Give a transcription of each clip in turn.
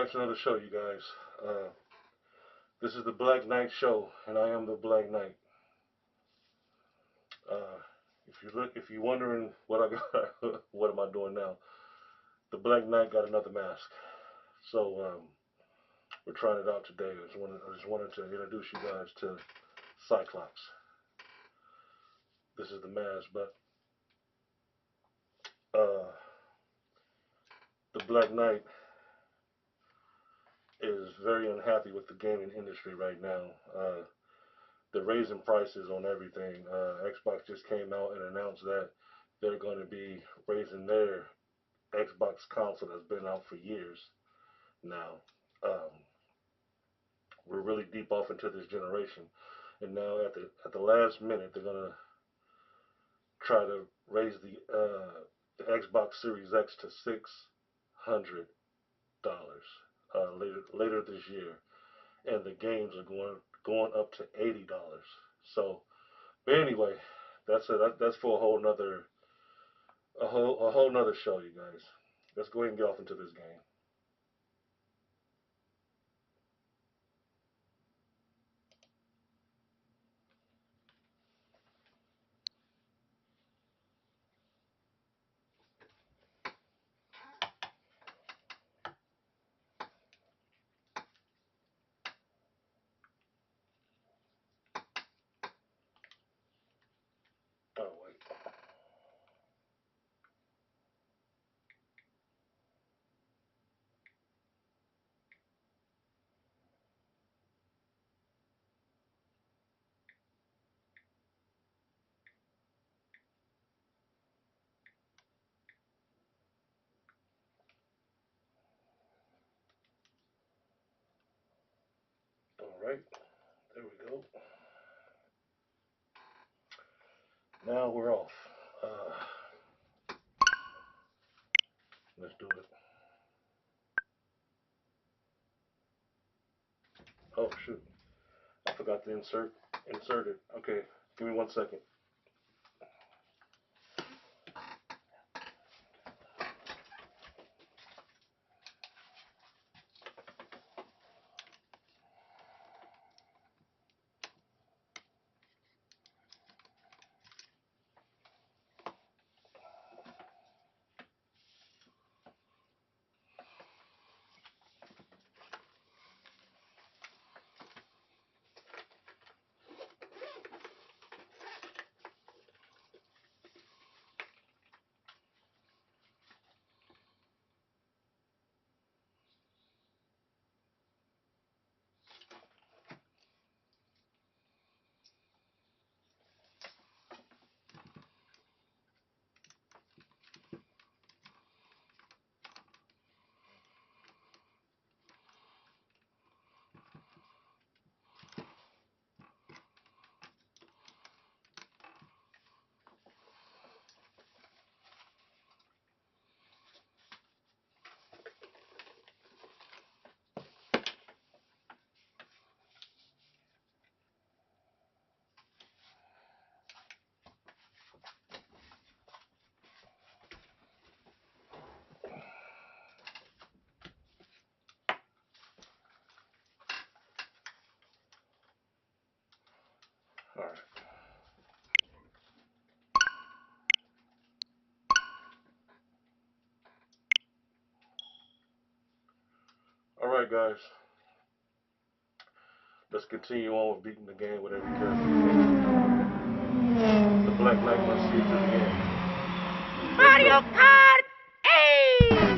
back to another show, you guys. This is the Black Knight Show, and I am the Black Knight. Uh, if you're wondering what I got, what am I doing now? The Black Knight got another mask, so we're trying it out today. I just wanted to introduce you guys to Cyclops. This is the mask, but the Black Knight is very unhappy with the gaming industry right now. They're raising prices on everything. Xbox just came out and announced that they're going to be raising their Xbox console that's been out for years now. Um, we're really deep off into this generation, and now at the last minute they're gonna try to raise the Xbox Series X to $600 later this year, and the games are going up to $80. So, but anyway, that's for a whole nother show, you guys. Let's go ahead and get off into this game. Oh wait. All right. There we go. Now we're off. Let's do it. Oh shoot! I forgot to insert it. Okay, give me 1 second. All right. All right, guys. Let's continue on with beating the game with every character. The Black Knight must see it to the end. Mario Kart 8!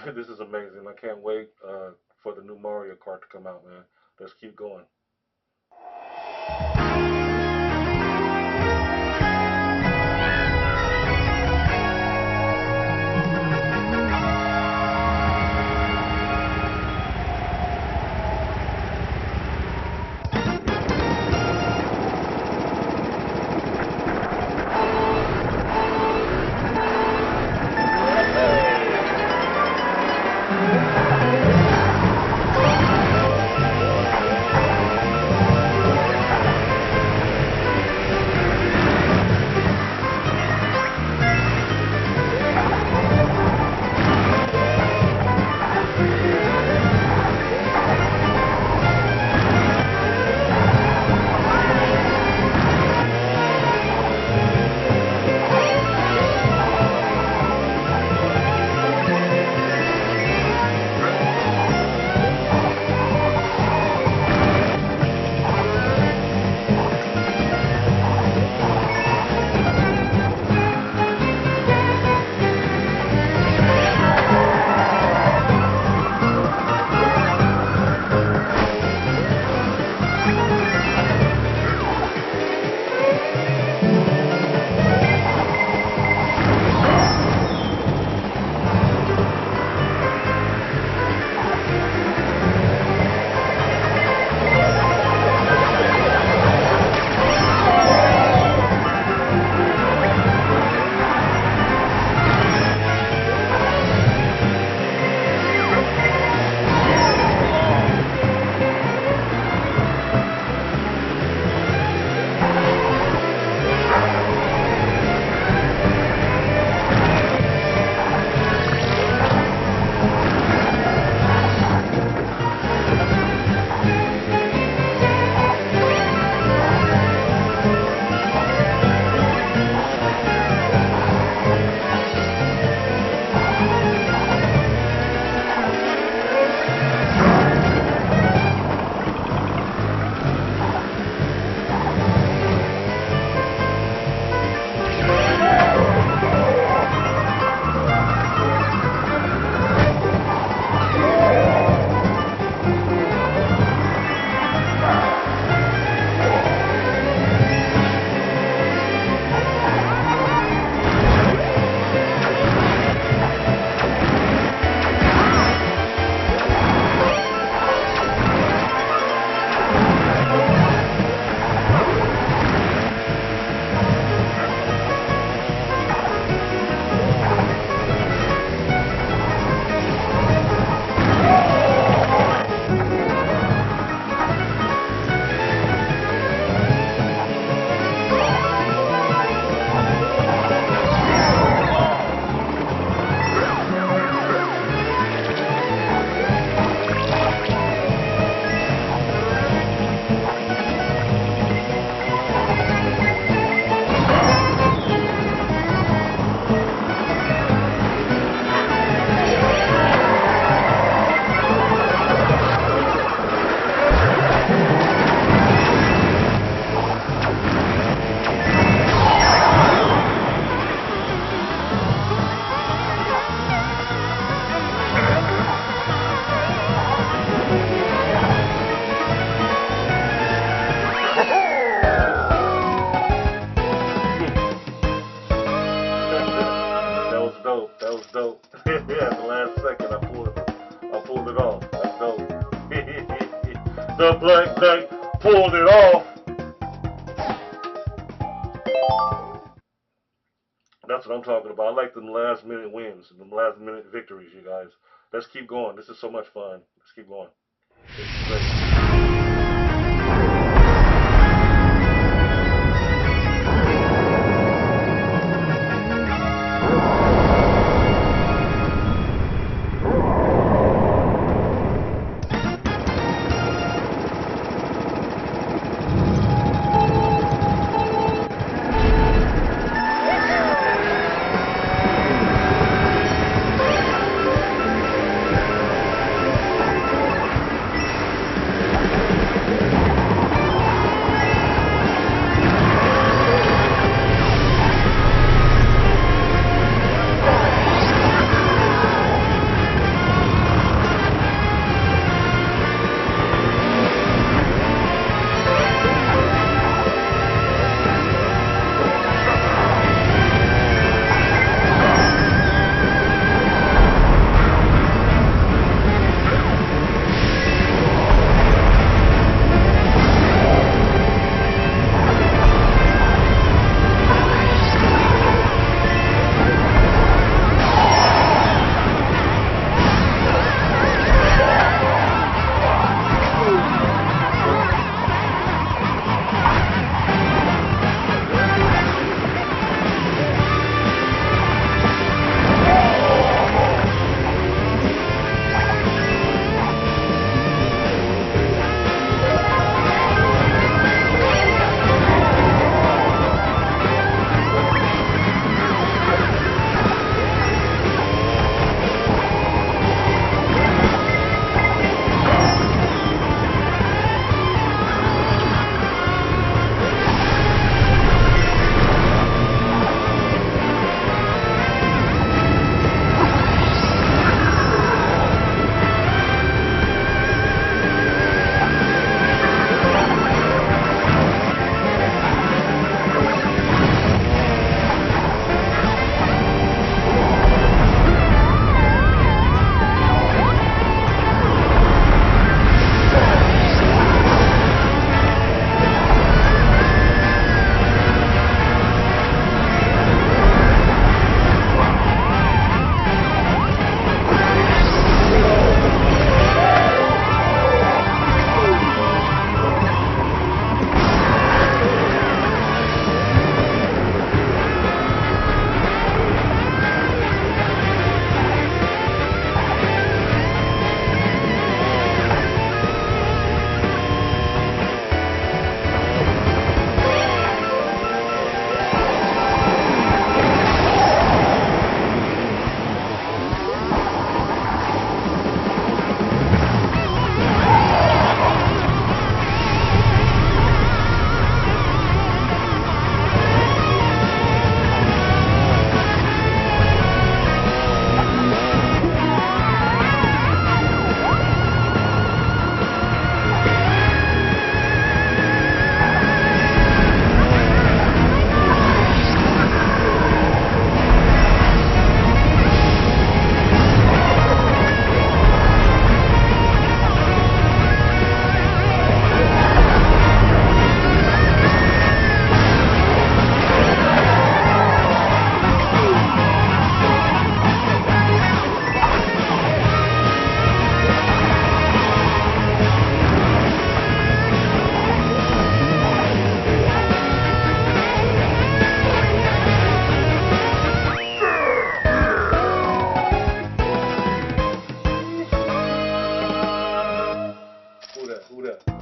This is amazing. I can't wait for the new Mario Kart to come out, man. Let's keep going. That was dope. That was dope. Yeah, the last second I pulled it off. That's dope. The Black Knight pulled it off. That's what I'm talking about. I like them last minute wins, them last minute victories, you guys. Let's keep going. This is so much fun. Let's keep going. This is great.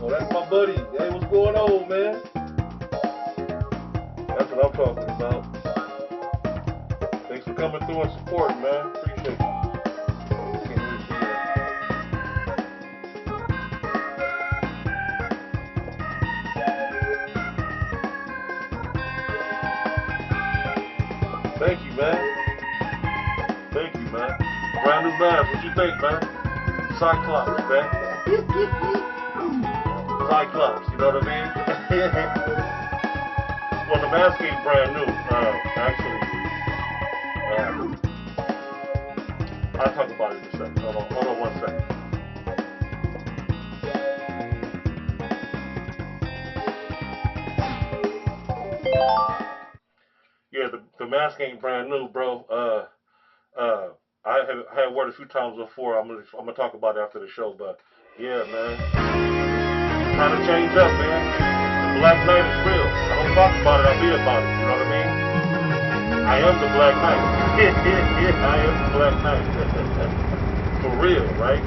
Oh, that's my buddy. Hey, what's going on, man? That's what I'm talking about. Thanks for coming through and supporting, man. Appreciate you. Can't really see that. Thank you, man. Thank you, man. Brand new mask. What you think, man? Cyclops, man. Cyclops, you know what I mean? Well, the mask ain't brand new, actually. I'll talk about it in a second. Hold on 1 second. Yeah, the mask ain't brand new, bro. I have had word a few times before. I'm gonna talk about it after the show, but yeah, man, trying to change up, man. The Black Knight is real. I don't talk about it. I be about it. You know what I mean? I am the Black Knight. I am the Black Knight. For real, right?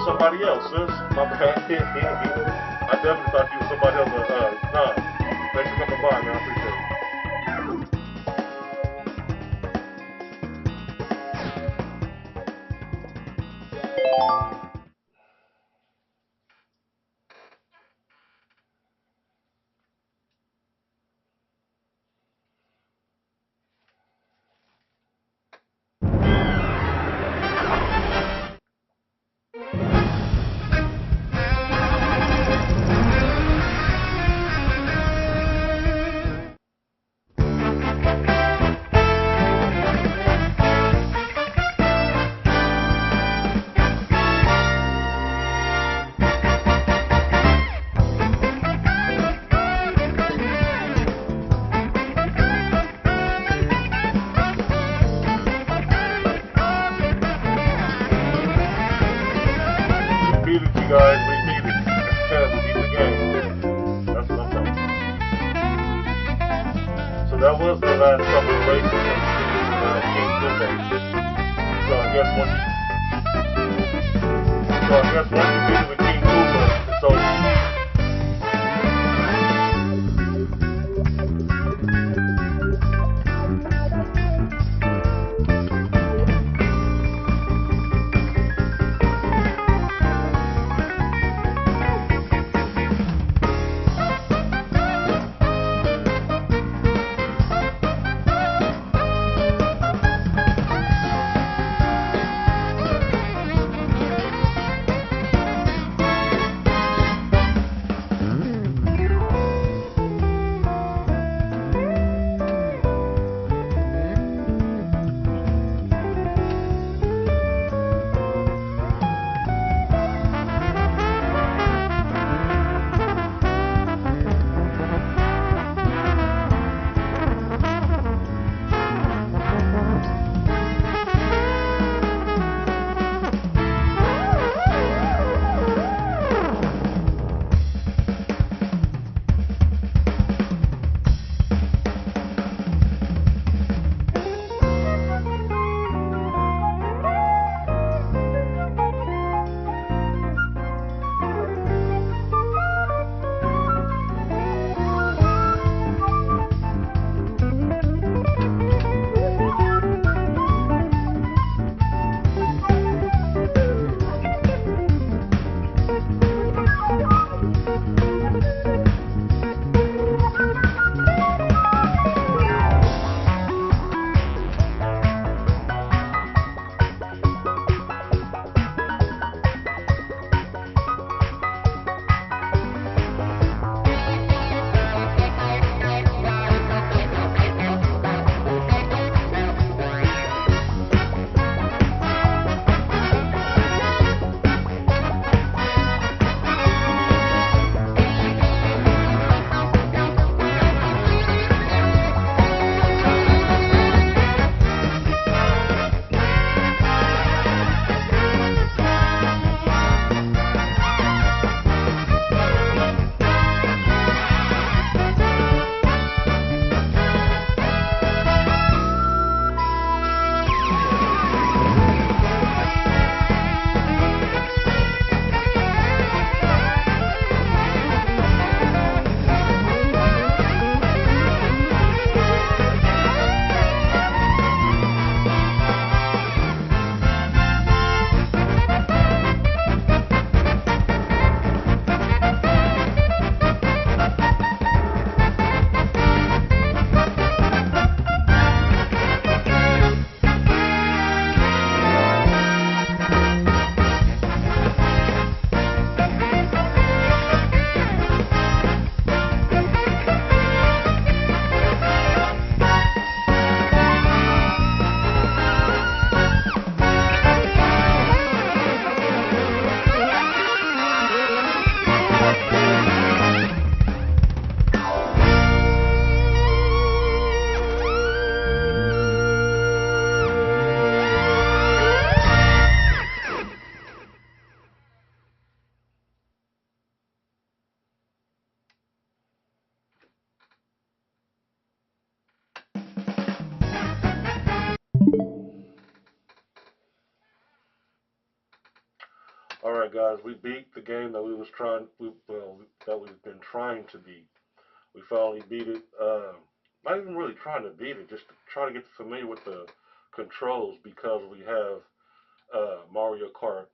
somebody else, sis. My bad. I definitely thought you was somebody else. Nah. Thanks for coming by, man. I appreciate it. We beat it, you guys. We beat it. We beat the game. That's what I'm talking about. So that was the last couple of races of King Kumo. So I guess once you beat it with King Kumo, it's over. guys, we beat the game that that we've been trying to beat. We finally beat it. Not even really trying to beat it, just to try to get familiar with the controls because we have Mario Kart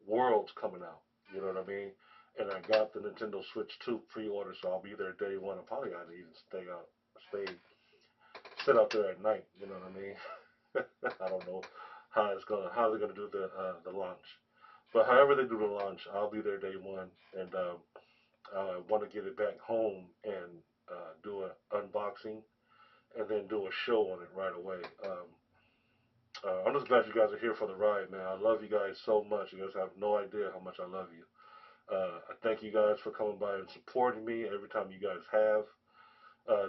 Worlds coming out. You know what I mean? And I got the Nintendo Switch 2 pre-order, so I'll be there day one. I probably gotta even sit out there at night. You know what I mean? I don't know how they're gonna do the launch, but however they do the launch, I'll be there day one, and I want to get it back home and do an unboxing and then do a show on it right away. I'm just glad you guys are here for the ride, man. I love you guys so much. You guys have no idea how much I love you. I thank you guys for coming by and supporting me every time you guys have.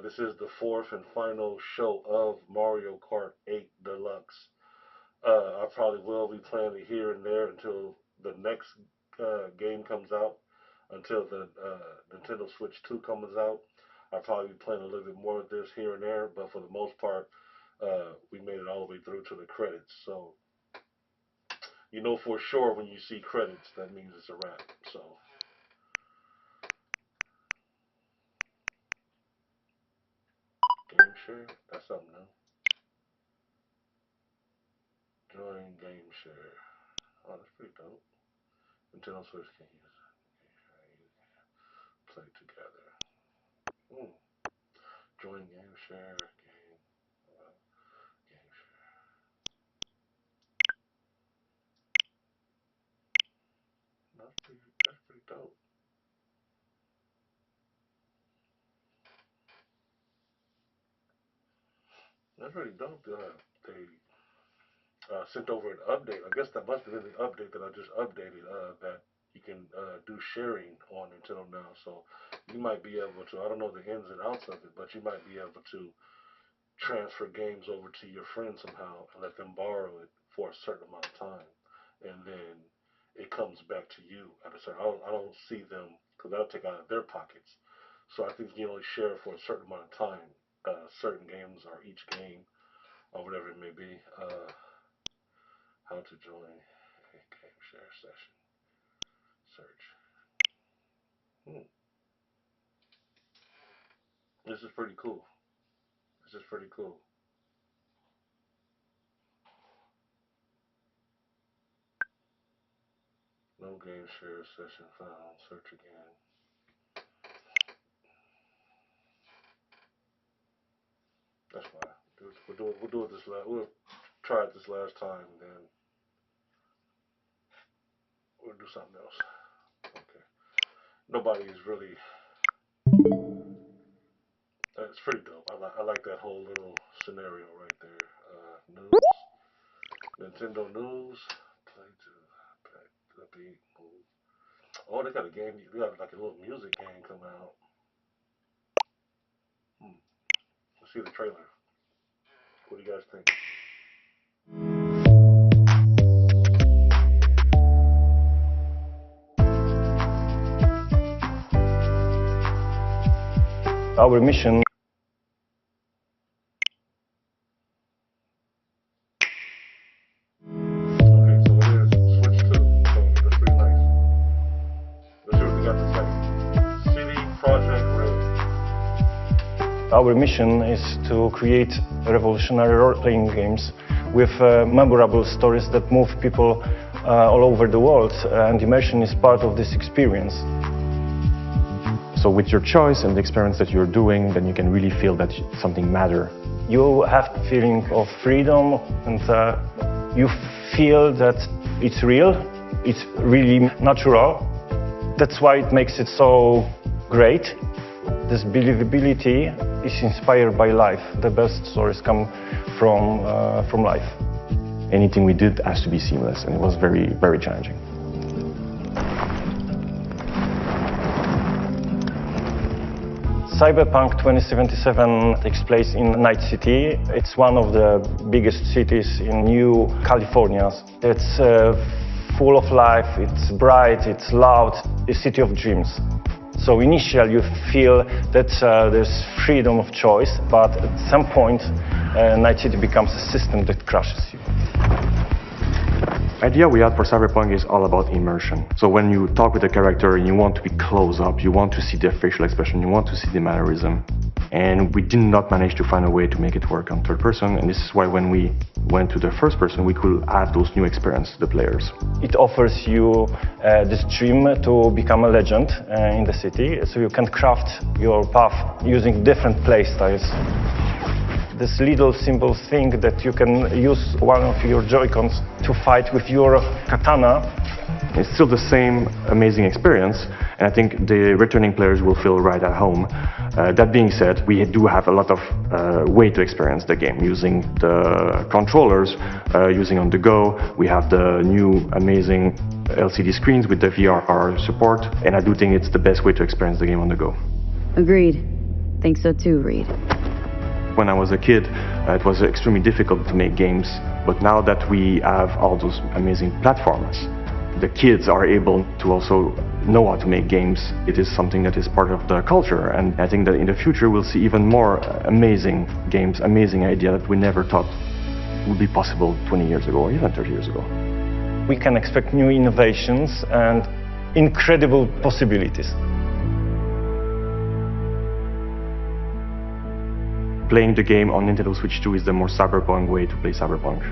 This is the fourth and final show of Mario Kart 8 Deluxe. I probably will be playing it here and there until the next game comes out, until the Nintendo Switch 2 comes out. I'll probably be playing a little bit more of this here and there, but for the most part, we made it all the way through to the credits. So, you know for sure when you see credits, that means it's a wrap. So, game share, that's something new. Join game share. Oh, that's pretty dope. Nintendo Switch can use it. Play together. Mm. Join game share. Game share. That's pretty dope. That's pretty dope. They sent over an update. I guess that must have been the update that I just updated. That you can do sharing on Nintendo now. So you might be able to. I don't know the ins and outs of it, but you might be able to transfer games over to your friends somehow and let them borrow it for a certain amount of time, and then it comes back to you at a certain. I don't see them because that'll take out of their pockets. So I think you only share for a certain amount of time, certain games or each game or whatever it may be. How to join a game share session. Search. Hmm. This is pretty cool. This is pretty cool. No game share session found. Search again. That's why. We'll do it this last. We'll try it this last time, and then we'll do something else. Okay. Nobody is really. It's pretty dope. I like that whole little scenario right there. News. Nintendo news. Play to the beat. Move. Oh, they got a game. They got like a little music game coming out. Hmm. Let's see the trailer. What do you guys think? Our mission. Okay, so it is Switch 2. So that's pretty nice. Let's see what they got to say. CD Project Red. Our mission is to create revolutionary role-playing games with memorable stories that move people all over the world, and immersion is part of this experience. So with your choice and the experiments that you're doing, then you can really feel that something matters. You have the feeling of freedom, and you feel that it's real, it's really natural. That's why it makes it so great. This believability is inspired by life. The best stories come from life. Anything we did has to be seamless, and it was very, very challenging. Cyberpunk 2077 takes place in Night City. It's one of the biggest cities in New California. It's full of life, it's bright, it's loud, a city of dreams. So initially you feel that there's freedom of choice, but at some point Night City becomes a system that crushes you. idea we had for Cyberpunk is all about immersion. So when you talk with a character and you want to be close up, you want to see their facial expression, you want to see the mannerism. And we did not manage to find a way to make it work on third person, and this is why when we went to the first person, we could add those new experiences to the players. It offers you this dream to become a legend in the city, so you can craft your path using different play styles. This little simple thing that you can use one of your Joy-Cons to fight with your katana. It's still the same amazing experience, and I think the returning players will feel right at home. That being said, we do have a lot of way to experience the game, using the controllers, using on the go. We have the new amazing LCD screens with the VRR support, and I do think it's the best way to experience the game on the go. Agreed. Think so too, Reed. When I was a kid, it was extremely difficult to make games, but now that we have all those amazing platforms, the kids are able to also know how to make games. It is something that is part of the culture, and I think that in the future we'll see even more amazing games, amazing ideas that we never thought would be possible 20 years ago or even 30 years ago. We can expect new innovations and incredible possibilities. Playing the game on Nintendo Switch 2 is the more cyberpunk way to play Cyberpunk.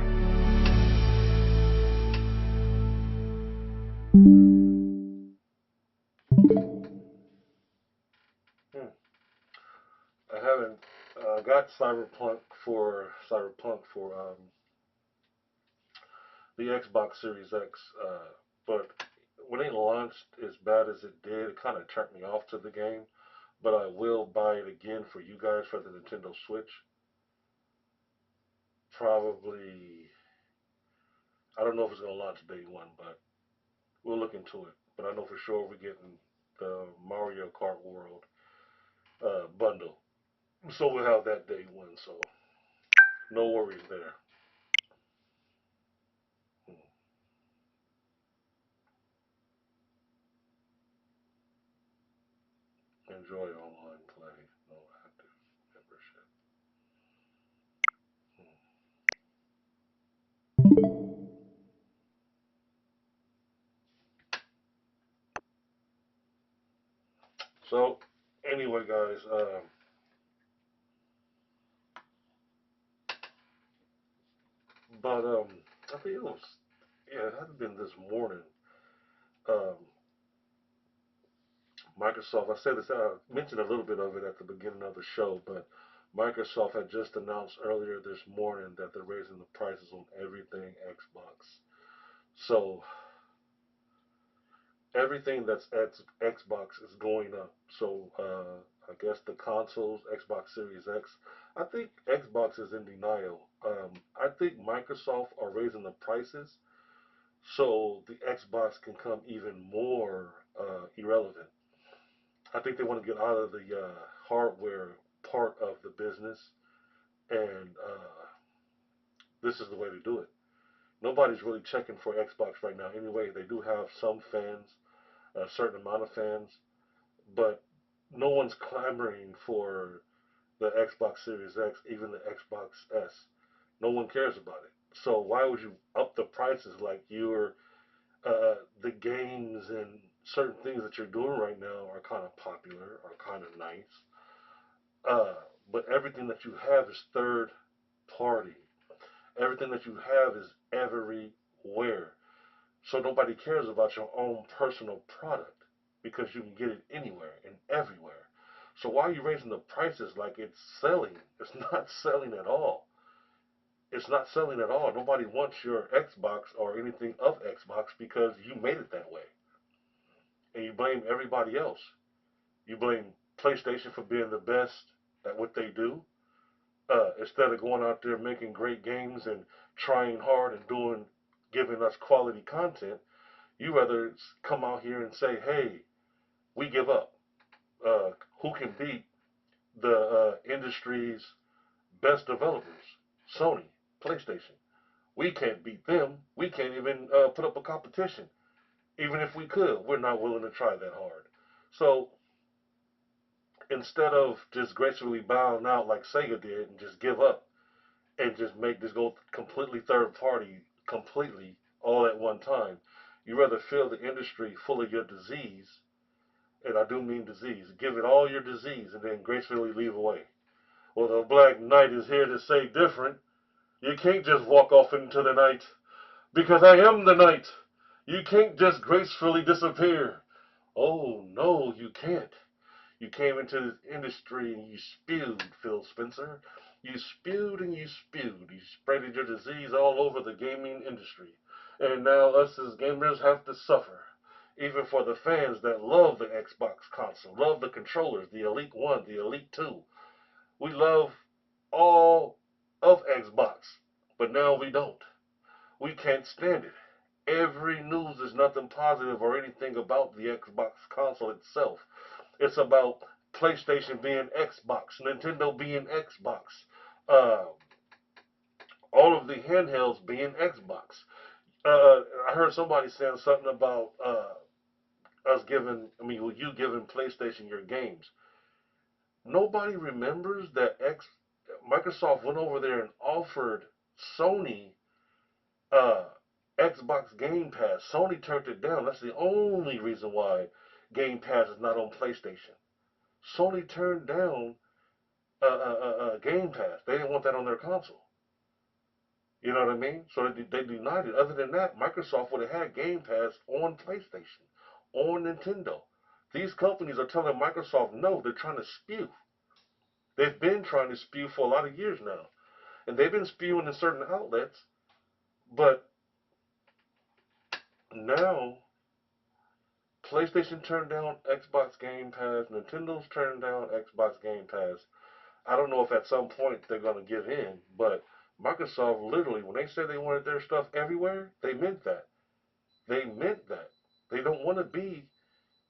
I haven't got Cyberpunk for the Xbox Series X, but when it launched as bad as it did, it kind of turned me off to the game. But I will buy it again for you guys for the Nintendo Switch. Probably, I don't know if it's going to launch day one, but we'll look into it. But I know for sure we're getting the Mario Kart World bundle. So we'll have that day one, so no worries there. Enjoy online play, no active membership. So, anyway, guys, I think it was, yeah, it had been this morning. Um, Microsoft, I said this, I mentioned a little bit of it at the beginning of the show, but Microsoft had just announced earlier this morning that they're raising the prices on everything Xbox. So everything that's at Xbox is going up. So I guess the consoles, Xbox Series X, I think Xbox is in denial. I think Microsoft are raising the prices so the Xbox can come even more irrelevant. I think they want to get out of the hardware part of the business, and this is the way to do it. Nobody's really checking for Xbox right now. Anyway, they do have some fans, a certain amount of fans, but no one's clamoring for the Xbox Series X, even the Xbox S. No one cares about it. So why would you up the prices like you're the games and certain things that you're doing right now are kind of popular, are kind of nice. But everything that you have is third party. Everything that you have is everywhere. So nobody cares about your own personal product because you can get it anywhere and everywhere. So why are you raising the prices like it's selling? It's not selling at all. It's not selling at all. Nobody wants your Xbox or anything of Xbox because you made it that way. And you blame everybody else. You blame PlayStation for being the best at what they do. Instead of going out there making great games and trying hard and giving us quality content, you rather come out here and say, hey, we give up. Who can beat the industry's best developers? Sony, PlayStation. We can't beat them. We can't even put up a competition. Even if we could, we're not willing to try that hard. So instead of just gracefully bowing out like Sega did and just give up and just make this go completely third party completely all at one time. You rather fill the industry full of your disease, and I do mean disease, give it all your disease, and then gracefully leave away. Well, the Black Knight is here to say different. You can't just walk off into the night, because I am the night. You can't just gracefully disappear. Oh, no, you can't. You came into this industry and you spewed, Phil Spencer. You spewed and you spewed. You spreaded your disease all over the gaming industry. And now us as gamers have to suffer. Even for the fans that love the Xbox console, love the controllers, the Elite 1, the Elite 2. We love all of Xbox, but now we don't. We can't stand it. Every news is nothing positive or anything about the Xbox console itself. It's about PlayStation being Xbox, Nintendo being Xbox, uh, all of the handhelds being Xbox. I heard somebody saying something about us giving, you giving PlayStation your games. Nobody remembers that Microsoft went over there and offered Sony uh, Xbox Game Pass. Sony turned it down. That's the only reason why Game Pass is not on PlayStation. Sony turned down Game Pass. They didn't want that on their console. You know what I mean? So they denied it. Other than that, Microsoft would have had Game Pass on PlayStation, on Nintendo. These companies are telling Microsoft no. They're trying to spew. They've been trying to spew for a lot of years now, and they've been spewing in certain outlets. But now PlayStation turned down Xbox Game Pass. Nintendo's turned down Xbox Game Pass. I don't know if at some point they're going to give in, but Microsoft literally, when they said they wanted their stuff everywhere, they meant that. They meant that. They don't want to be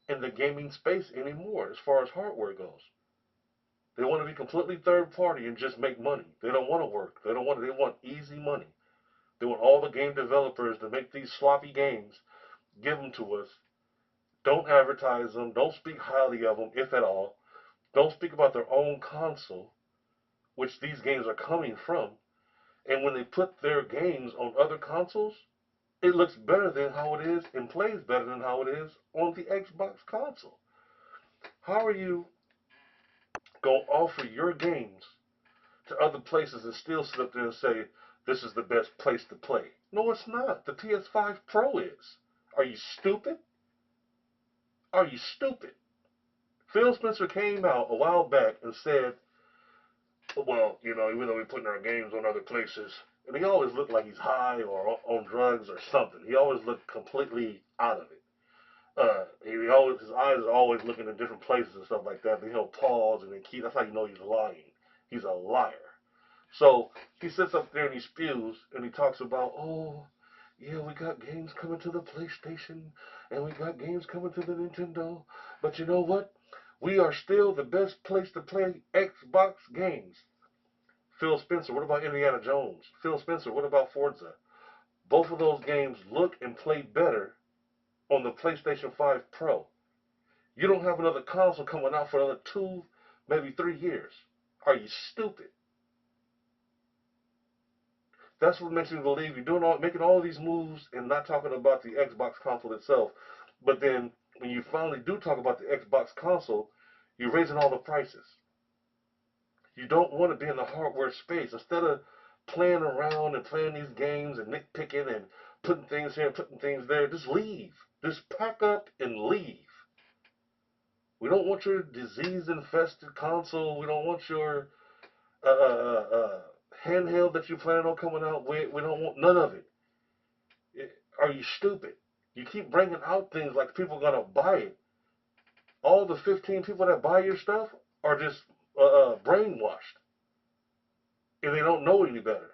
in the gaming space anymore as far as hardware goes. They want to be completely third party and just make money. They don't want to work. They want easy money. They want all the game developers to make these sloppy games, give them to us. Don't advertise them. Don't speak highly of them, if at all. Don't speak about their own console, which these games are coming from. And when they put their games on other consoles, it looks better than how it is and plays better than how it is on the Xbox console. How are you going to offer your games to other places and still sit up there and say, this is the best place to play? No, it's not. The PS5 Pro is. Are you stupid? Are you stupid? Phil Spencer came out a while back and said, well, even though we're putting our games on other places, and he always looked like he's high or on drugs or something. He always looked completely out of it. His eyes are always looking in different places and stuff like that. And he'll pause and then keep. That's how you know he's lying. He's a liar. So he sits up there and he spews and he talks about, oh, yeah, we got games coming to the PlayStation and we got games coming to the Nintendo. But you know what? We are still the best place to play Xbox games. Phil Spencer, what about Indiana Jones? Phil Spencer, what about Forza? Both of those games look and play better on the PlayStation 5 Pro. You don't have another console coming out for another 2, maybe 3 years. Are you stupid? That's what makes me believe you're making all these moves and not talking about the Xbox console itself. But then when you finally do talk about the Xbox console, you're raising all the prices. You don't want to be in the hardware space. Instead of playing around and playing these games and nitpicking and putting things here and putting things there, just leave. Just pack up and leave. We don't want your disease-infested console. We don't want your uh, uh, uh, handheld that you plan on coming out with. We don't want none of it. Are you stupid? You keep bringing out things like people are going to buy it. All the 15 people that buy your stuff are just brainwashed. And they don't know any better.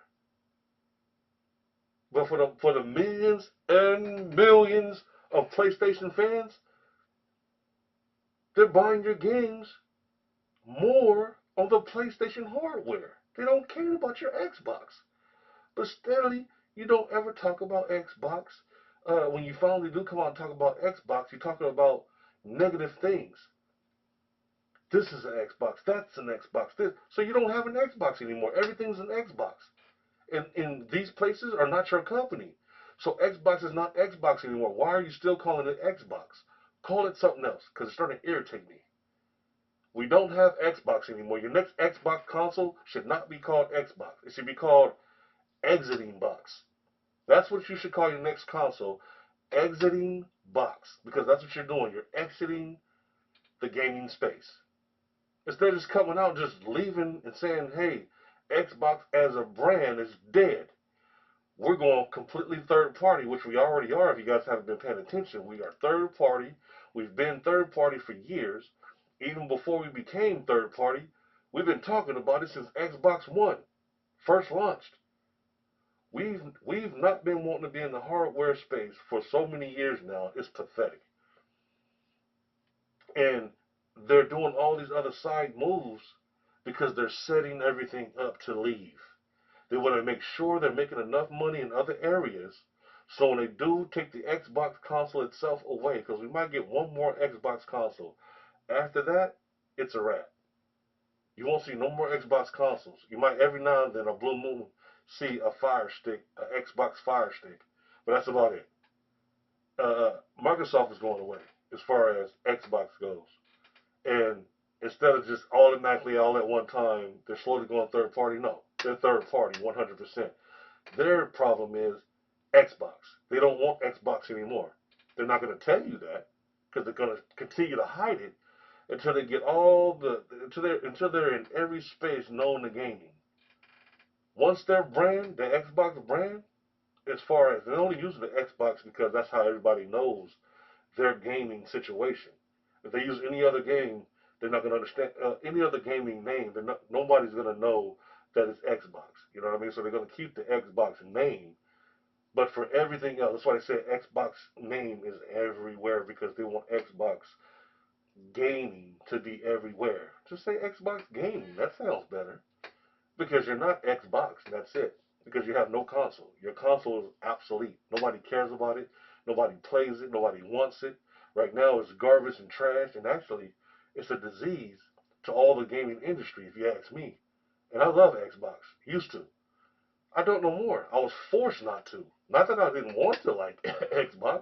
But for the millions and millions of PlayStation fans, they're buying your games more on the PlayStation hardware. They don't care about your Xbox. But steadily, you don't ever talk about Xbox. When you finally do come out and talk about Xbox, you're talking about negative things. This is an Xbox. That's an Xbox. So you don't have an Xbox anymore. Everything's an Xbox. And these places are not your company. So Xbox is not Xbox anymore. Why are you still calling it Xbox? Call it something else, because it's starting to irritate me. We don't have Xbox anymore. Your next Xbox console should not be called Xbox. It should be called Exiting Box. That's what you should call your next console. Exiting Box. Because that's what you're doing. You're exiting the gaming space. Instead of just coming out and just leaving and saying, hey, Xbox as a brand is dead. We're going completely third party, which we already are if you guys haven't been paying attention. We are third party. We've been third party for years. Even before we became third party, we've been talking about it since Xbox One first launched. We've not been wanting to be in the hardware space for so many years now. It's pathetic. And they're doing all these other side moves because they're setting everything up to leave. They want to make sure they're making enough money in other areas so when they do take the Xbox console itself away, because we might get one more Xbox console. After that, it's a wrap. You won't see no more Xbox consoles. You might every now and then, a blue moon, see a Fire Stick, an Xbox Fire Stick, but that's about it. Microsoft is going away as far as Xbox goes. And instead of just automatically all at one time, they're slowly going third party. No, they're third party 100%. Their problem is Xbox. They don't want Xbox anymore. They're not going to tell you that because they're going to continue to hide it until they get all the until they're in every space known to gaming. Once their brand, the Xbox brand, as far as they're only using the Xbox because that's how everybody knows their gaming situation. If they use any other game, they're not going to understand any other gaming name. Nobody's going to know that it's Xbox. You know what I mean? So they're going to keep the Xbox name, but for everything else, that's why they say Xbox name is everywhere because they want Xbox gaming to be everywhere. Just say Xbox gaming. That sounds better because you're not Xbox. That's it. Because you have no console. Your console is obsolete. Nobody cares about it. Nobody plays it. Nobody wants it. Right now, it's garbage and trash. And actually, it's a disease to all the gaming industry, if you ask me. And I love Xbox. Used to. I don't know more. I was forced not to. Not that I didn't want to like Xbox.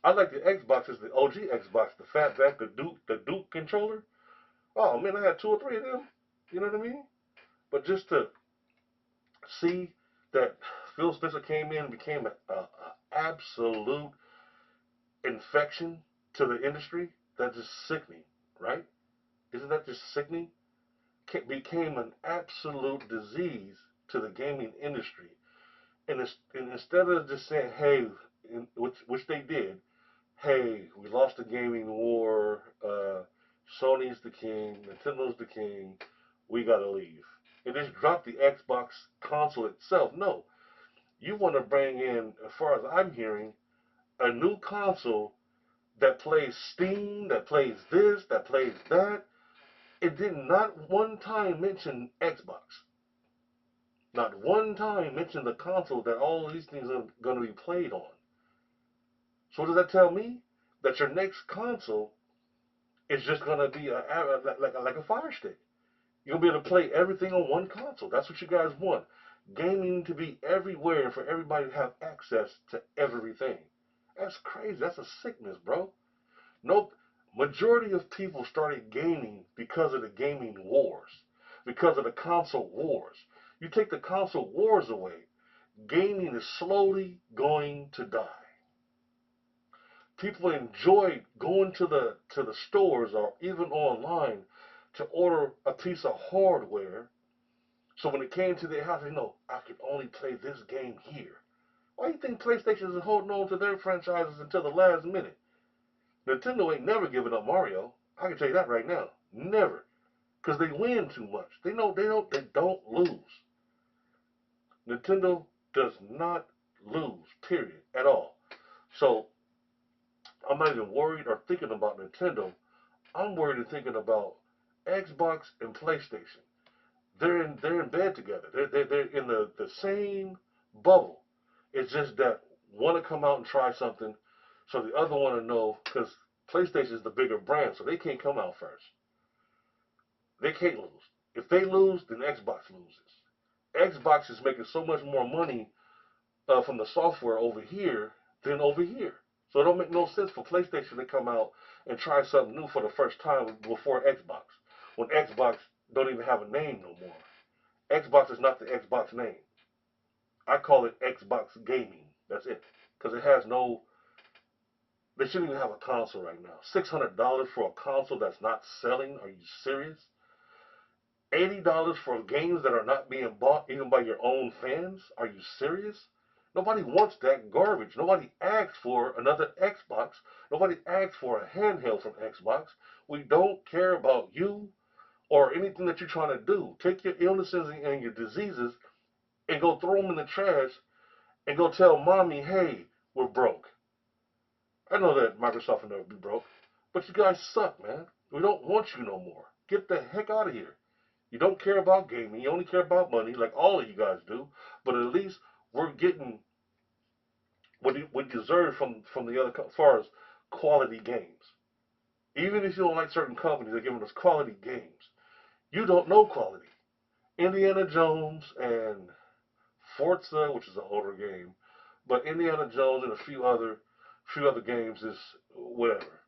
I like the Xbox as the OG Xbox, the fatback, the Duke controller. Oh man, I had two or three of them. You know what I mean? But just to see that Phil Spencer came in and became an absolute infection to the industry, that's just sickening, right? Isn't that just sickening? Became an absolute disease to the gaming industry. And instead of just saying, hey, which they did, hey, we lost the gaming war, Sony's the king, Nintendo's the king, we gotta leave. And just drop the Xbox console itself. No, you want to bring in, as far as I'm hearing, a new console that plays Steam, that plays this, that plays that. It did not one time mention Xbox. Not one time mention the console that all of these things are going to be played on. So what does that tell me? That your next console is just going to be like a Fire Stick. You'll be able to play everything on one console. That's what you guys want. Gaming to be everywhere and for everybody to have access to everything. That's crazy. That's a sickness, bro. Nope. Majority of people started gaming because of the gaming wars, because of the console wars. You take the console wars away, gaming is slowly going to die. People enjoyed going to the stores or even online to order a piece of hardware. So when it came to their house, I could only play this game here. Why do you think PlayStation is holding on to their franchises until the last minute? Nintendo ain't never giving up Mario. I can tell you that right now. Never. Because they win too much. They don't lose. Nintendo does not lose, period, at all. So I'm not even worried or thinking about Nintendo. I'm worried and thinking about Xbox and PlayStation. They're in bed together. They're in the same bubble. It's just that one to come out and try something, so the other one to know because PlayStation is the bigger brand, so they can't come out first. They can't lose. If they lose, then Xbox loses. Xbox is making so much more money from the software over here than over here. So it don't make no sense for PlayStation to come out and try something new for the first time before Xbox, when Xbox don't even have a name no more. Xbox is not the Xbox name. I call it Xbox Gaming. That's it, because it has no. They shouldn't even have a console right now. $600 for a console that's not selling? Are you serious? $80 for games that are not being bought even by your own fans? Are you serious? Nobody wants that garbage. Nobody asks for another Xbox. Nobody asks for a handheld from Xbox. We don't care about you or anything that you're trying to do. Take your illnesses and your diseases and go throw them in the trash and go tell mommy, hey, we're broke. I know that Microsoft will never be broke, but you guys suck, man. We don't want you no more. Get the heck out of here. You don't care about gaming. You only care about money, like all of you guys do. But at least we're getting what we deserve from the other, as far as quality games. Even if you don't like certain companies, they're giving us quality games. You don't know quality. Indiana Jones and Forza, which is an older game, but Indiana Jones and a few other games is whatever,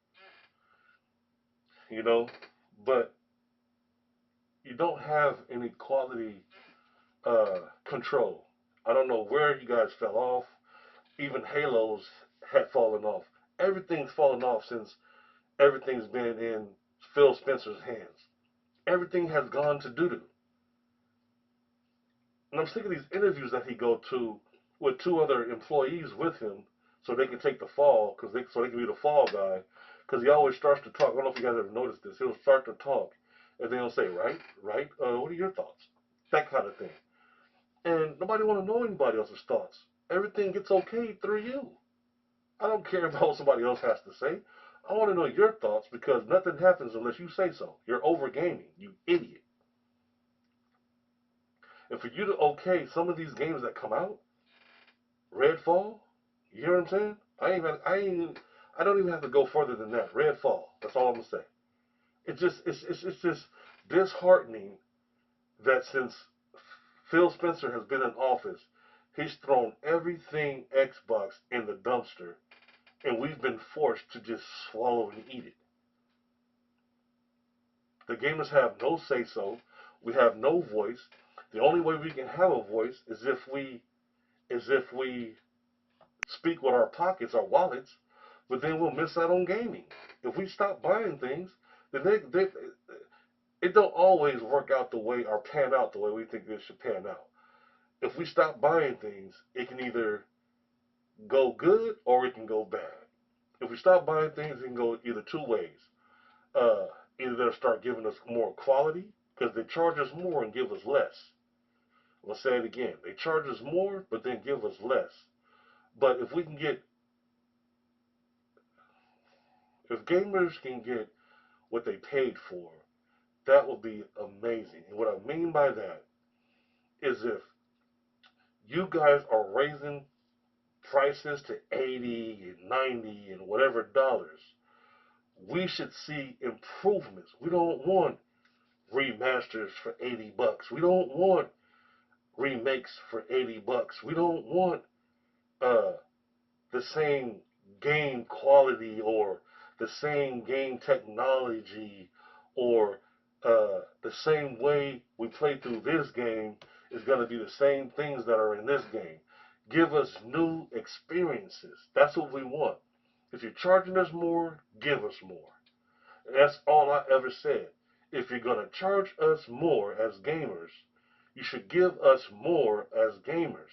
you know. But you don't have any quality control. I don't know where you guys fell off. Even Halos had fallen off. Everything's fallen off since everything's been in Phil Spencer's hands. Everything has gone to doo doo. And I'm sick of these interviews that he go to with two other employees with him, so they can take the fall, so they can be the fall guy. Because he always starts to talk. I don't know if you guys ever noticed this. He'll start to talk, and then he'll say, "Right, right. What are your thoughts?" That kind of thing. And nobody want to know anybody else's thoughts. Everything gets okay through you. I don't care about what somebody else has to say. I want to know your thoughts because nothing happens unless you say so. You're over gaming, you idiot. And for you to okay some of these games that come out, Redfall, you hear what I'm saying? I don't even have to go further than that. Redfall. That's all I'm gonna say. It's just disheartening that since Phil Spencer has been in office, he's thrown everything Xbox in the dumpster, and we've been forced to just swallow and eat it. The gamers have no say so. We have no voice. The only way we can have a voice is if we speak with our pockets, our wallets, but then we'll miss out on gaming. If we stop buying things, then it don't always work out the way or pan out the way we think it should pan out. If we stop buying things, it can either go good or it can go bad. If we stop buying things, it can go either two ways. Uh, Either they'll start giving us more quality because they charge us more and give us less. Let's say it again. They charge us more, but then give us less. But if gamers can get what they paid for, that would be amazing. And what I mean by that is if you guys are raising prices to 80 and 90 and whatever dollars, we should see improvements. We don't want remasters for $80. We don't want remakes for $80. We don't want uh, the same game quality or the same game technology or the same way we play through this game is going to be the same things that are in this game. Give us new experiences. That's what we want. If you're charging us more, give us more. That's all I ever said. If you're going to charge us more as gamers, you should give us more as gamers.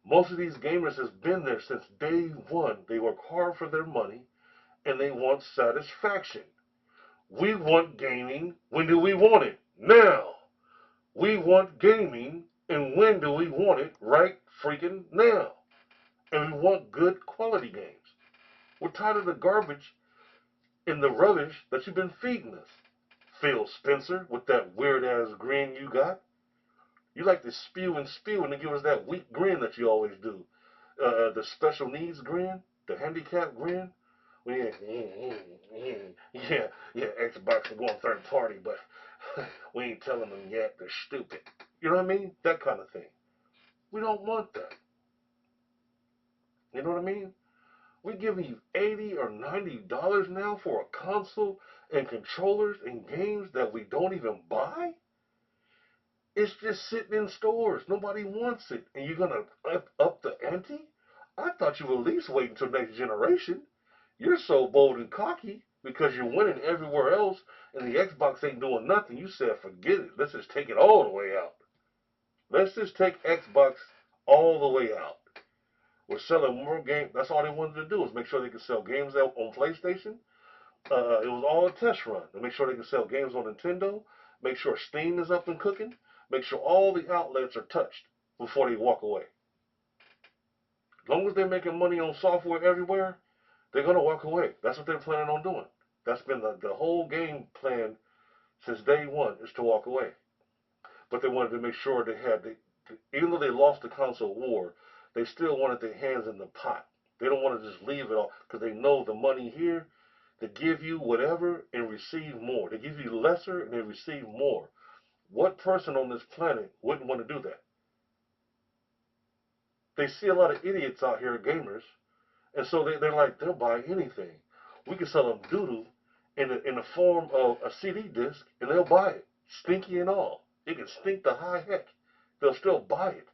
Most of these gamers has been there since day one. They work hard for their money and they want satisfaction. We want gaming. When do we want it? Now. We want gaming, and when do we want it? Right freaking now. And we want good quality games. We're tired of the garbage and the rubbish that you've been feeding us. Phil Spencer, with that weird ass grin you got. You like to spew and then give us that weak grin that you always do. The special needs grin, the handicap grin. Well, yeah, Xbox is going third party, but we ain't telling them yet. They're stupid. You know what I mean? That kind of thing. We don't want that. You know what I mean? We giving you $80 or $90 now for a console and controllers and games that we don't even buy? It's just sitting in stores. Nobody wants it. And you're going to up the ante? I thought you would at least wait until next generation. You're so bold and cocky because you're winning everywhere else and the Xbox ain't doing nothing. You said, forget it. Let's just take it all the way out. Let's just take Xbox all the way out. We're selling more games. That's all they wanted to do was make sure they could sell games out on PlayStation. It was all a test run to make sure they can sell games on Nintendo, make sure Steam is up and cooking, make sure all the outlets are touched before they walk away. As long as they're making money on software everywhere, they're going to walk away. That's what they're planning on doing. That's been the whole game plan since day one is to walk away. But they wanted to make sure they had, even though they lost the console war, they still wanted their hands in the pot. They don't want to just leave it all because they know the money here, they give you whatever and receive more. They give you lesser and they receive more. What person on this planet wouldn't want to do that? They see a lot of idiots out here, gamers, and so they're like, they'll buy anything. We can sell them doodoo in the form of a CD disc, and they'll buy it, stinky and all. It can stink the high heck. They'll still buy it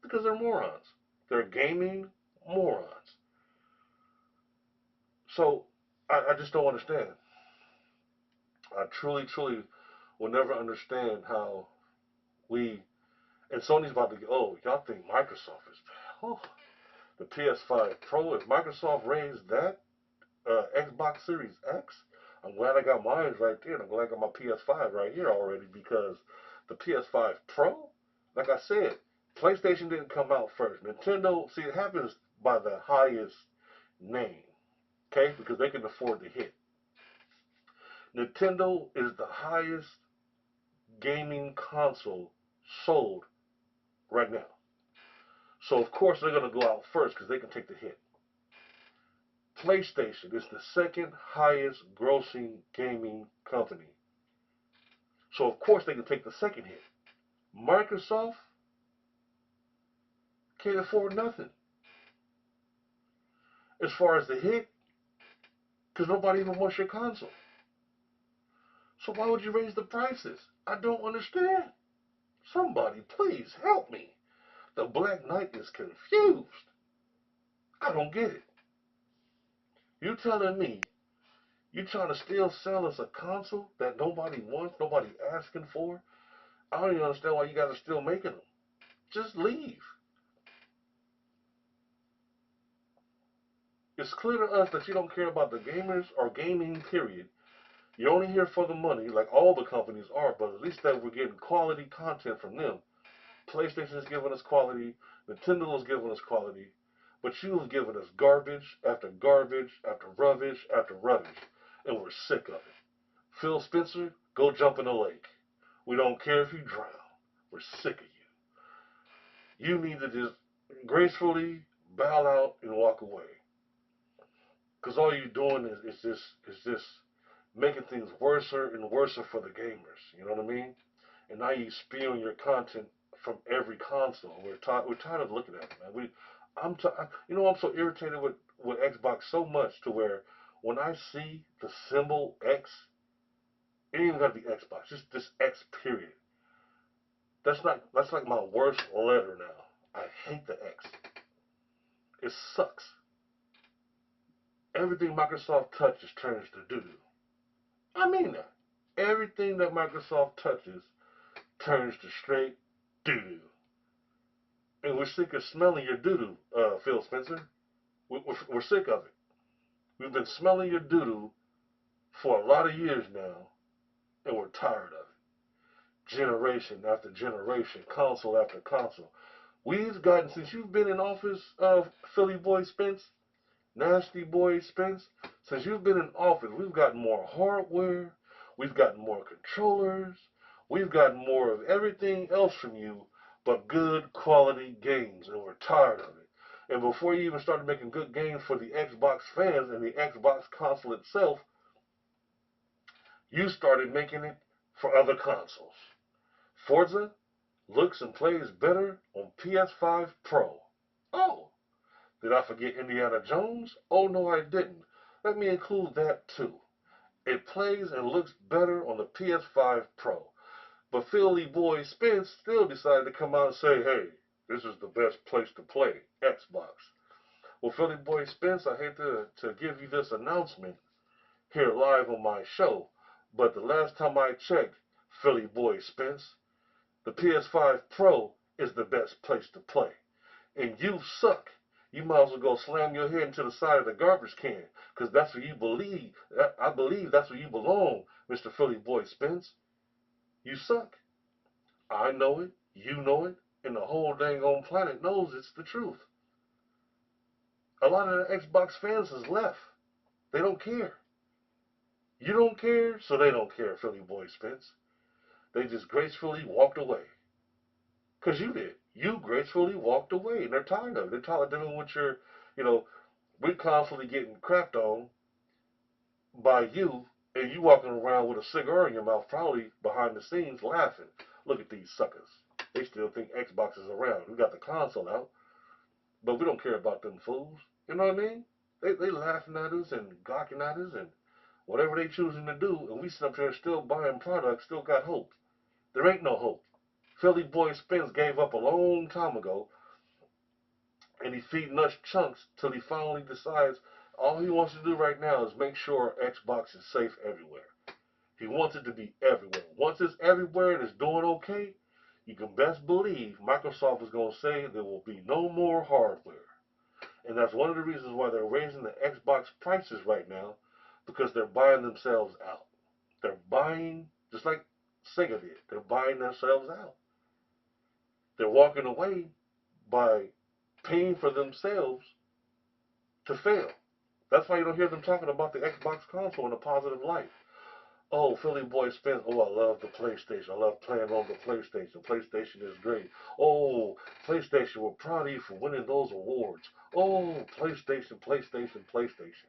because they're morons. They're gaming morons. So I just don't understand. I truly, truly will never understand how we, and Sony's about to go, oh, y'all think Microsoft is bad. Oh, the PS5 Pro, if Microsoft raised that, Xbox Series X, I'm glad I got mine right there. And I'm glad I got my PS5 right here already because the PS5 Pro, like I said, PlayStation didn't come out first. Nintendo, see, it happens by the highest name, okay, because they can afford the hit. Nintendo is the highest gaming console sold right now. So, of course, they're going to go out first because they can take the hit. PlayStation is the second highest grossing gaming company. So, of course, they can take the second hit. Microsoft can't afford nothing as far as the hit because nobody even wants your console. So, why would you raise the prices? I don't understand. Somebody, please help me. The Black Knight is confused. I don't get it. You telling me you trying to still sell us a console that nobody wants, nobody asking for? I don't even understand why you guys are still making them. Just leave. It's clear to us that you don't care about the gamers or gaming, period. You're only here for the money, like all the companies are, but at least that we're getting quality content from them. PlayStation is giving us quality, Nintendo is giving us quality, but you have given us garbage after garbage after rubbish after rubbish, and we're sick of it. Phil Spencer, go jump in the lake. We don't care if you drown. We're sick of you. You need to just gracefully bow out and walk away. Because all you're doing is just making things worser and worser for the gamers. You know what I mean? And now you spewing your content from every console. We're tired of looking at it, man. I'm so irritated with Xbox so much to where when I see the symbol X, it ain't even gotta be Xbox. Just this X period. That's like my worst letter now. I hate the X. It sucks. Everything Microsoft touches turns to doo doo. I mean that. Everything that Microsoft touches turns to straight doo doo. And we're sick of smelling your doo doo, Phil Spencer. We're sick of it. We've been smelling your doo doo for a lot of years now, and we're tired of it. Generation after generation, console after console. We've gotten, since you've been in office, Philly Boy Spence, Nasty Boy Spence, since you've been in office, we've gotten more hardware, we've gotten more controllers, we've gotten more of everything else from you but good quality games, and we're tired of it. And before you even started making good games for the Xbox fans and the Xbox console itself, you started making it for other consoles. Forza looks and plays better on PS5 Pro. Oh, Did I forget Indiana Jones? Oh no, I didn't. Let me include that too. It plays and looks better on the PS5 Pro. But Philly boy Spence still decided to come out and say, hey, this is the best place to play, Xbox. Well, Philly boy Spence, I hate to give you this announcement here live on my show, but the last time I checked, Philly boy Spence, the PS5 Pro is the best place to play. And you suck. You might as well go slam your head into the side of the garbage can, because that's where you believe. I believe that's where you belong, Mr. Philly boy Spence. You suck. I know it. You know it. And the whole dang on planet knows it's the truth. A lot of the Xbox fans has left. They don't care. You don't care, so they don't care, Philly boy Spence. They just gracefully walked away. Because you did. You gracefully walked away, and they're tired of it. They're tired of dealing with your, you know, we're constantly getting crapped on by you, and you walking around with a cigar in your mouth, probably behind the scenes, laughing. Look at these suckers. They still think Xbox is around. We got the console out, but we don't care about them fools. You know what I mean? They laughing at us and gawking at us and whatever they choosing to do, and we sit up there still buying products, still got hope. There ain't no hope. Philly boy Spence gave up a long time ago, and he's feeding us chunks till he finally decides all he wants to do right now is make sure Xbox is safe everywhere. He wants it to be everywhere. Once it's everywhere and it's doing okay, you can best believe Microsoft is going to say there will be no more hardware. And that's one of the reasons why they're raising the Xbox prices right now, because they're buying themselves out. They're buying, just like Sega did, they're buying themselves out. They're walking away by paying for themselves to fail. That's why you don't hear them talking about the Xbox console in a positive light. Oh, Philly boy Spence. Oh, I love the PlayStation. I love playing on the PlayStation. PlayStation is great. Oh, PlayStation, we're proud of you for winning those awards. Oh, PlayStation, PlayStation, PlayStation.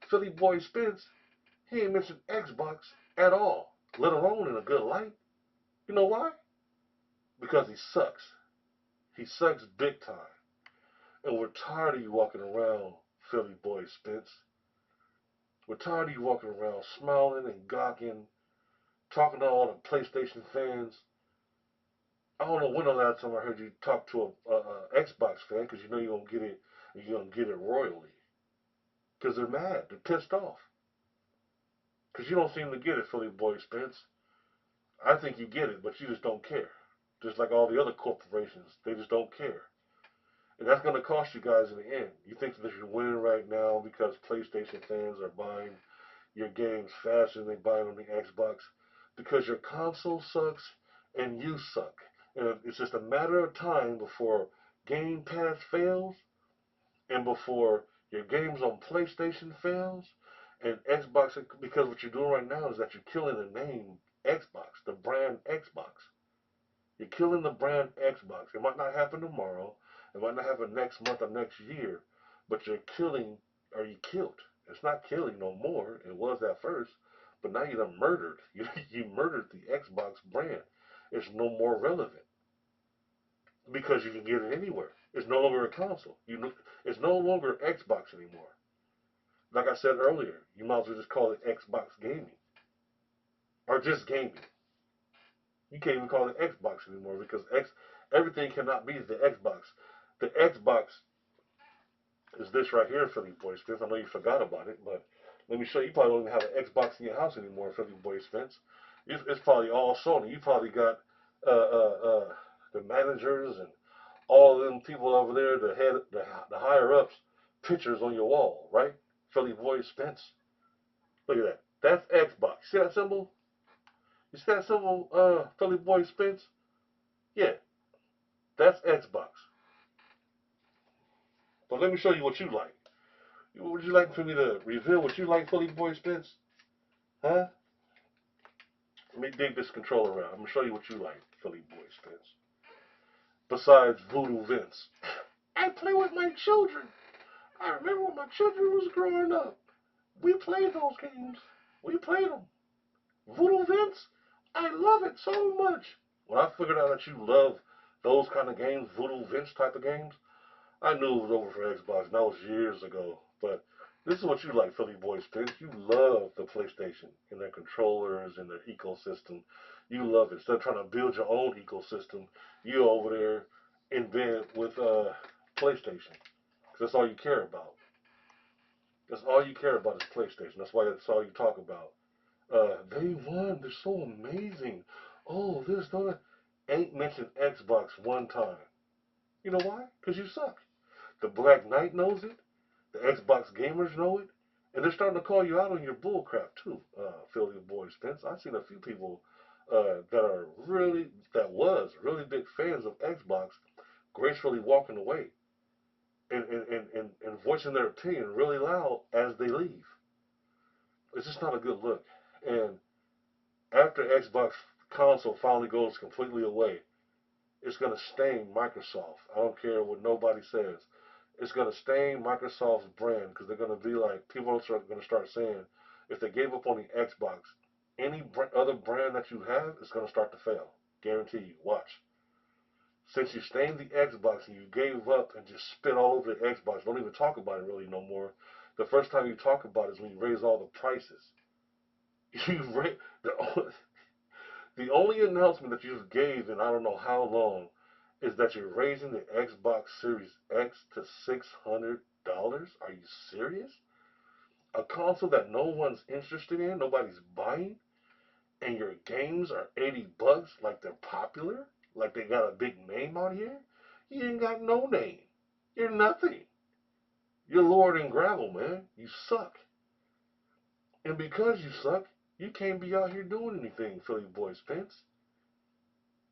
Philly boy Spence, he ain't mentioned Xbox at all, let alone in a good light. You know why? Because he sucks. He sucks big time. And we're tired of you walking around, Philly boy Spence. We're tired of you walking around smiling and gawking, talking to all the PlayStation fans. I don't know when the last time I heard you talk to a Xbox fan, because you know you're gonna get it, and you're gonna get it royally. Because they're mad, they're pissed off. Because you don't seem to get it, Philly boy Spence. I think you get it, but you just don't care. Just like all the other corporations, they just don't care. And that's going to cost you guys in the end. You think that you're winning right now because PlayStation fans are buying your games faster than they buy on the Xbox, because your console sucks and you suck. And it's just a matter of time before Game Pass fails and before your games on PlayStation fails and Xbox, because what you're doing right now is that you're killing the name Xbox, the brand Xbox. You're killing the brand Xbox. It might not happen tomorrow. It might not happen next month or next year. But you're killing, or you killed. It's not killing no more. It was at first. But now you done murdered. You murdered the Xbox brand. It's no more relevant. Because you can get it anywhere. It's no longer a console. It's no longer Xbox anymore. Like I said earlier, you might as well just call it Xbox Gaming. Or just gaming. You can't even call it Xbox anymore, because everything cannot be the Xbox. The Xbox is this right here, Philly Boy Spence. I know you forgot about it, but let me show you. You probably don't even have an Xbox in your house anymore, Philly Boy Spence. It's probably all Sony. You probably got the managers and all of them people over there, the higher ups, pictures on your wall, right? Philly Boy Spence. Look at that. That's Xbox. See that symbol? You see that symbol, Philly Boy Spence? Yeah, that's Xbox. But let me show you what you like. Would you like for me to reveal what you like, Philly Boy Spence? Huh? Let me dig this controller around. I'm going to show you what you like, Philly Boy Spence. Besides Voodoo Vince. I play with my children. I remember when my children was growing up. We played those games. We played them. Voodoo Vince, I love it so much. When I figured out that you love those kind of games, Voodoo Vince type of games, I knew it was over for Xbox, and that was years ago. But this is what you like, Philly boys fans. You love the PlayStation and their controllers and their ecosystem. You love it. Instead of trying to build your own ecosystem, you over there in bed with PlayStation. 'Cause that's all you care about. That's all you care about is PlayStation. That's all you talk about. They won. They're so amazing. Oh, this, no, that. Ain't mentioned Xbox one time. You know why? Because you suck. The Black Knight knows it. The Xbox gamers know it. And they're starting to call you out on your bullcrap too, Philly boy Spence. I've seen a few people that was really big fans of Xbox gracefully walking away and voicing their opinion really loud as they leave. It's just not a good look. And after Xbox console finally goes completely away, it's going to stain Microsoft. I don't care what nobody says. It's going to stain Microsoft's brand because they're going to be like, people are going to start saying, if they gave up on the Xbox, any other brand that you have is going to start to fail. Guarantee you. Watch. Since you stained the Xbox and you gave up and just spit all over the Xbox, don't even talk about it really no more. The first time you talk about it is when you raise all the prices. You the The only announcement that you gave in I don't know how long is that you're raising the Xbox Series X to $600. Are you serious? A console that no one's interested in, nobody's buying, and your games are $80 like they're popular, like they got a big name out here? You ain't got no name. You're nothing. You're lower than gravel, man. You suck. And because you suck, you can't be out here doing anything, Philly boy Spence.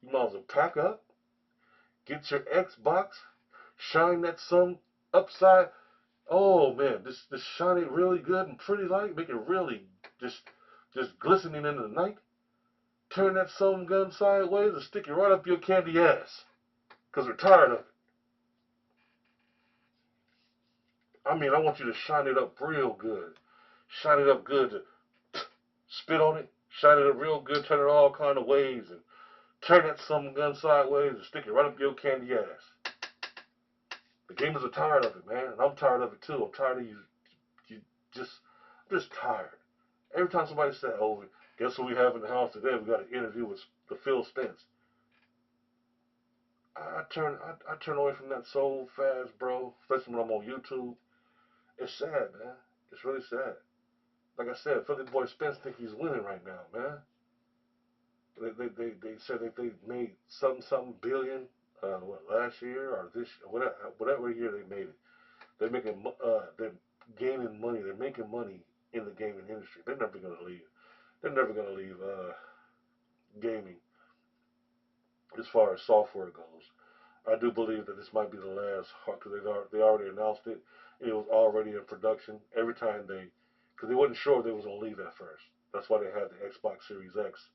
You might as well pack up, get your Xbox, shine that sun upside. Oh man, this shine it really good and pretty light, make it really just glistening in the night. Turn that sun gun sideways and stick it right up your candy ass. Cause we're tired of it. I mean, I want you to shine it up real good. Shine it up good to spit on it, shine it up real good, turn it all kind of ways and turn that sun gun sideways and stick it right up your candy ass. The gamers are tired of it, man, and I'm tired of it too. I'm tired of you just, I'm just tired. Every time somebody says, "Oh, guess what we have in the house today? We got an interview with the Phil Spence." I turn away from that so fast, bro. Especially when I'm on YouTube. It's sad, man. It's really sad. Like I said, Philly boy Spence think he's winning right now, man. They said that they made something billion, last year or this whatever year they made it. They're gaining money. They're making money in the gaming industry. They're never gonna leave. They're never gonna leave gaming as far as software goes. I do believe that this might be the last because they already announced it. It was already in production. Every time because they wasn't sure if they was gonna leave at first. That's why they had the Xbox Series X.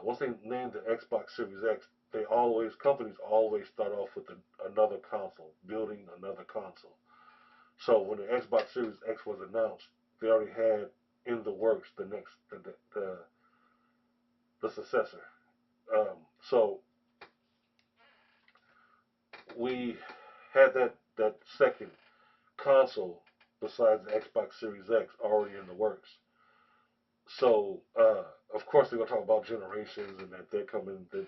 Once they named the Xbox Series X, companies always start off with another console, building another console. So when the Xbox Series X was announced, they already had in the works the successor. So we had that second console besides the Xbox Series X already in the works. So of course they're gonna talk about generations and that they're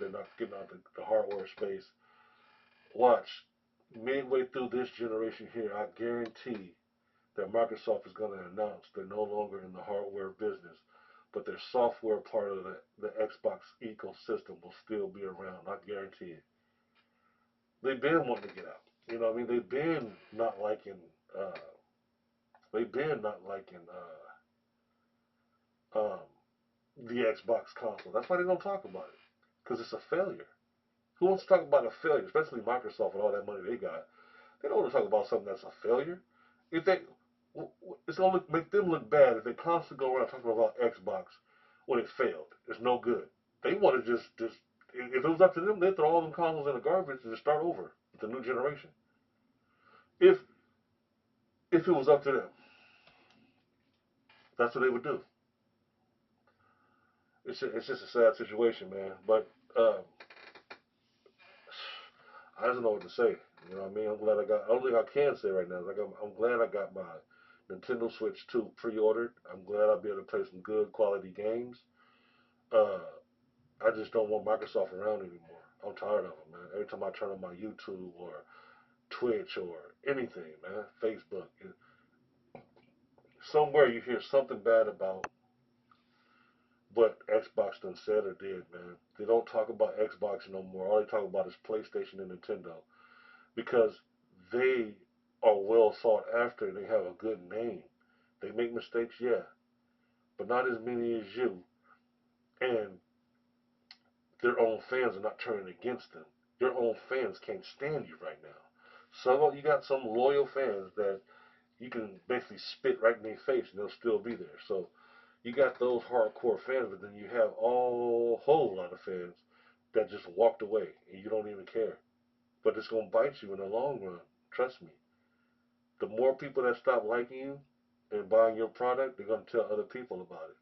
not getting out the hardware space. Watch midway through this generation here, I guarantee that Microsoft is going to announce they're no longer in the hardware business, but their software part of the Xbox ecosystem will still be around. I guarantee it. They've been wanting to get out. You know what I mean? Uh, they've been not liking um, the Xbox console. That's why they don't talk about it because it's a failure. Who wants to talk about a failure, especially Microsoft with all that money they got? They don't want to talk about something that's a failure. If they, it's gonna make them look bad if they constantly go around talking about Xbox when it failed. It's no good. They want to just if it was up to them, they'd throw all them consoles in the garbage and just start over with the new generation. If if it was up to them, that's what they would do. It's just a sad situation, man. But I don't know what to say. You know what I mean? I'm glad I got. Only thing I can say right now is like I'm glad I got my Nintendo Switch 2 pre-ordered. I'm glad I'll be able to play some good quality games. Uh, I just don't want Microsoft around anymore. I'm tired of them, man. Every time I turn on my YouTube or Twitch or anything, man, Facebook, somewhere you hear something bad about what Xbox done said or did, man. They don't talk about Xbox no more. All they talk about is PlayStation and Nintendo because they are well sought after. They have a good name. They make mistakes, yeah, but not as many as you. And their own fans are not turning against them. Your own fans can't stand you right now. So you got some loyal fans that you can basically spit right in their face and they'll still be there. So you got those hardcore fans, but then you have a whole lot of fans that just walked away and you don't even care. But it's gonna bite you in the long run. Trust me. The more people that stop liking you and buying your product, they're gonna tell other people about it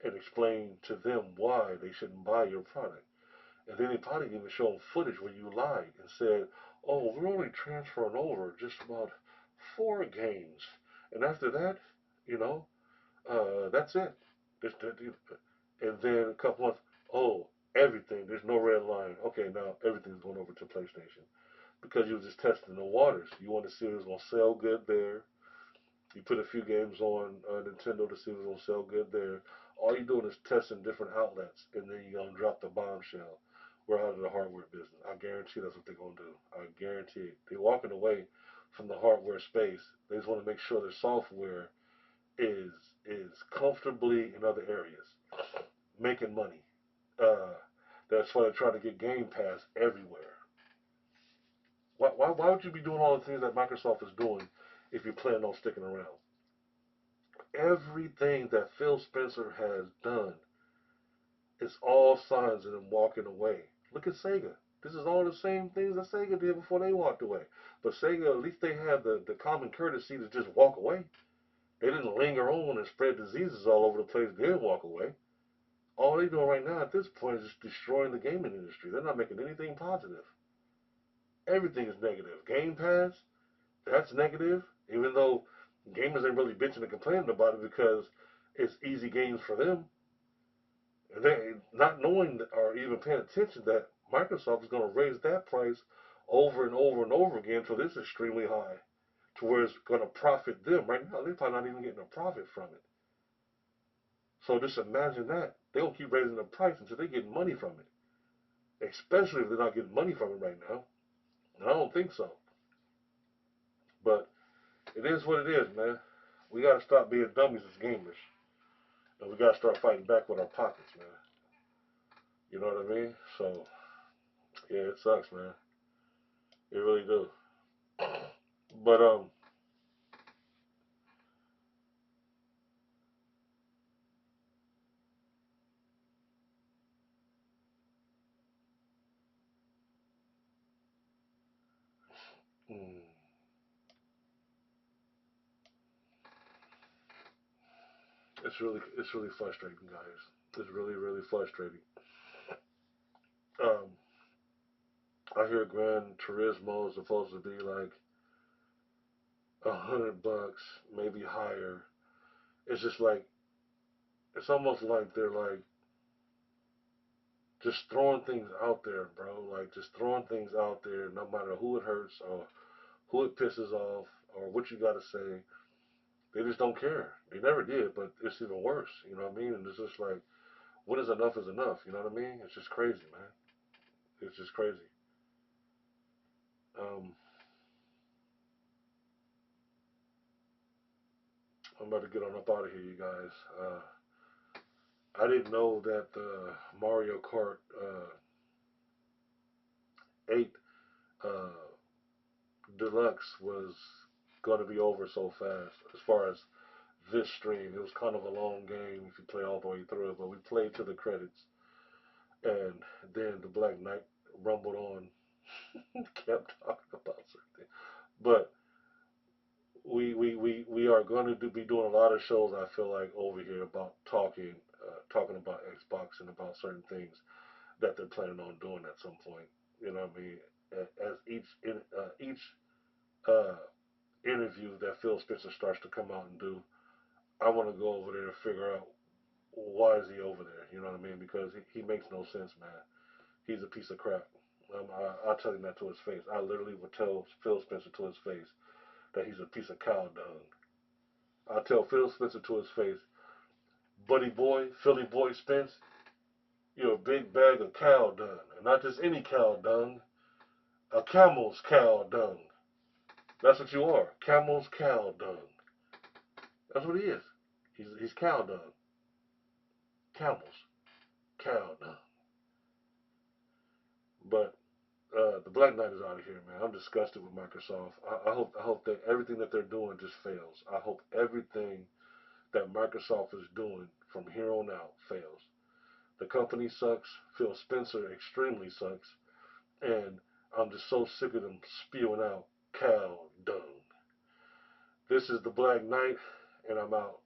and explain to them why they shouldn't buy your product. And then they probably even show them footage where you lied and said, "Oh, we're only transferring over just about 4 games, and after that, you know, that's it." And then a couple months, oh, everything. There's no red line. Okay, now everything's going over to PlayStation because you were just testing the waters. You want to see if it was going to sell good there. You put a few games on Nintendo to see if it was going to sell good there. All you're doing is testing different outlets, and then you're going to drop the bombshell. We're out of the hardware business. I guarantee that's what they're going to do. I guarantee it. They're walking away from the hardware space. They just want to make sure their software is is comfortably in other areas, making money. Uh, that's why they're trying to get Game Pass everywhere. Why would you be doing all the things that Microsoft is doing if you plan on sticking around? Everything that Phil Spencer has done is all signs of them walking away. Look at Sega. This is all the same things that Sega did before they walked away. But Sega, at least they had the common courtesy to just walk away. They didn't linger on and spread diseases all over the place. They didn't walk away. All they're doing right now at this point is just destroying the gaming industry. They're not making anything positive. Everything is negative. Game Pass, that's negative, even though gamers ain't really bitching and complaining about it because it's easy games for them. And they not knowing or even paying attention that Microsoft is going to raise that price over and over and over again until it's extremely high to where it's going to profit them. Right now, they're probably not even getting a profit from it. So just imagine that. They're going to keep raising the price until they're getting money from it, especially if they're not getting money from it right now. And I don't think so. But it is what it is, man. We got to stop being dummies as gamers. And we got to start fighting back with our pockets, man. You know what I mean? So, yeah, it sucks, man. It really do. But, mm, it's really frustrating, guys. It's really, really frustrating. Um, I hear Gran Turismo is supposed to be like $100, maybe higher. It's just like, it's almost like they're like just throwing things out there, bro. Like just throwing things out there, no matter who it hurts or who it pisses off or what you got to say. They just don't care. They never did, but it's even worse. You know what I mean? And it's just like, when is enough is enough? You know what I mean? It's just crazy, man. It's just crazy. Um, I'm about to get on up out of here, you guys. I didn't know that Mario Kart 8 uh, Deluxe was going to be over so fast. As far as this stream, it was kind of a long game if you play all the way through it, but we played to the credits, and then the Black Knight rumbled on, kept talking about something. But we are going to be doing a lot of shows. I feel like over here about talking about Xbox and about certain things that they're planning on doing at some point. You know what I mean? as each uh, interview that Phil Spencer starts to come out and do, I want to go over there and figure out why is he over there. You know what I mean? Because he makes no sense, man. He's a piece of crap. I'll tell him that to his face. I literally would tell Phil Spencer to his face that he's a piece of cow dung. I tell Phil Spencer to his face, buddy boy, Philly boy Spence, you're a big bag of cow dung. And not just any cow dung, a camel's cow dung. That's what you are. Camel's cow dung. That's what he is. He's cow dung. Camels. Cow dung. But the Black Knight is out of here, man. I'm disgusted with Microsoft. I hope that everything that they're doing just fails. I hope everything that Microsoft is doing from here on out fails. The company sucks. Phil Spencer extremely sucks. And I'm just so sick of them spewing out cow dung. This is the Black Knight, and I'm out.